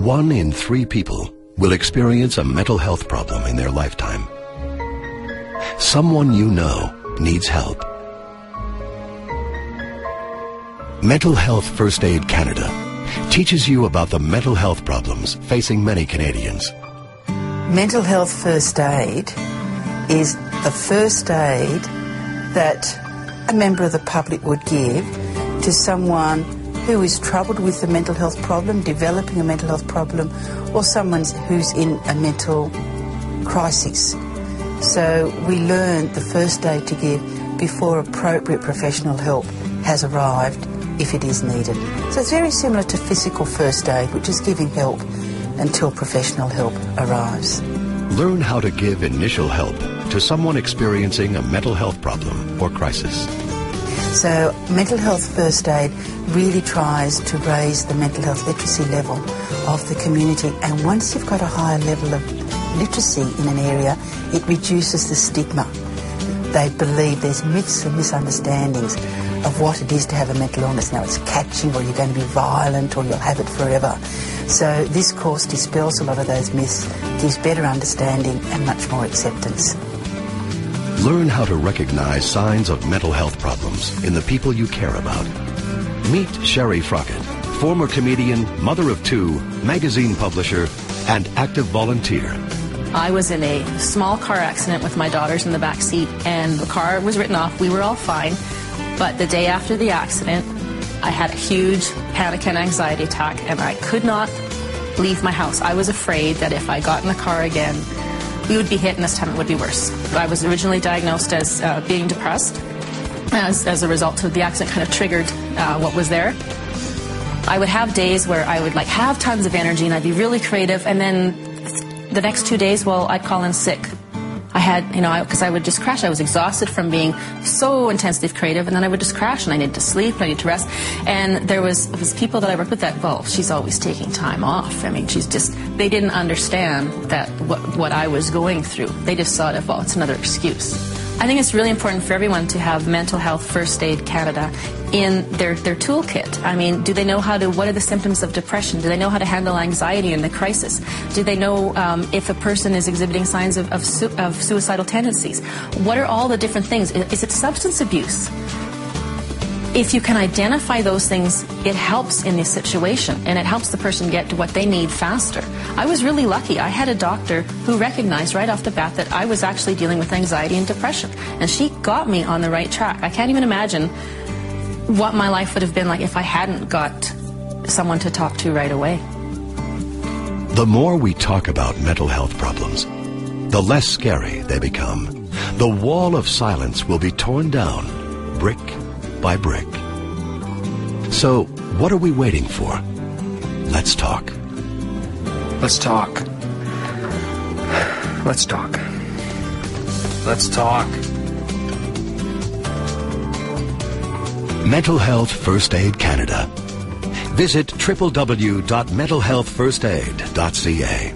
1 in 3 people will experience a mental health problem in their lifetime. Someone you know needs help. Mental Health First Aid Canada teaches you about the mental health problems facing many Canadians. Mental Health First Aid is the first aid that a member of the public would give to someone who is troubled with a mental health problem, developing a mental health problem, or someone who's in a mental crisis. So we learn the first aid to give before appropriate professional help has arrived, if it is needed. So it's very similar to physical first aid, which is giving help until professional help arrives. Learn how to give initial help to someone experiencing a mental health problem or crisis. So Mental Health First Aid really tries to raise the mental health literacy level of the community, and once you've got a higher level of literacy in an area, it reduces the stigma. They believe there's myths and misunderstandings of what it is to have a mental illness. Now it's catchy, or you're going to be violent, or you'll have it forever. So this course dispels a lot of those myths, gives better understanding and much more acceptance. Learn how to recognize signs of mental health problems in the people you care about. Meet Sheree, former comedian, mother of 2, magazine publisher, and active volunteer. I was in a small car accident with my daughters in the back seat, and the car was written off. We were all fine. But the day after the accident, I had a huge panic and anxiety attack, and I could not leave my house. I was afraid that if I got in the car again, we would be hit, and this time it would be worse. I was originally diagnosed as being depressed. As a result of the accident, kind of triggered what was there. I would have days where I would have tons of energy and I'd be really creative, and then the next 2 days, well, I'd call in sick. I had, because I would just crash. I was exhausted from being so intensely creative, and then I would just crash, and I needed to sleep, and I needed to rest. And there was people that I worked with that, well, she's always taking time off. I mean, they didn't understand that what I was going through. They just saw it as, well, it's another excuse. I think it's really important for everyone to have Mental Health First Aid Canada in their toolkit. I mean, do they know what are the symptoms of depression? Do they know how to handle anxiety in the crisis? Do they know if a person is exhibiting signs of suicidal tendencies? What are all the different things? Is it substance abuse? If you can identify those things, it helps in this situation, and it helps the person get to what they need faster. I was really lucky. I had a doctor who recognized right off the bat that I was actually dealing with anxiety and depression, and she got me on the right track. I can't even imagine what my life would have been like if I hadn't got someone to talk to right away. The more we talk about mental health problems, the less scary they become. The wall of silence will be torn down, brick by brick. So, what are we waiting for? Let's talk. Let's talk. Let's talk. Let's talk. Mental Health First Aid Canada. Visit www.mentalhealthfirstaid.ca.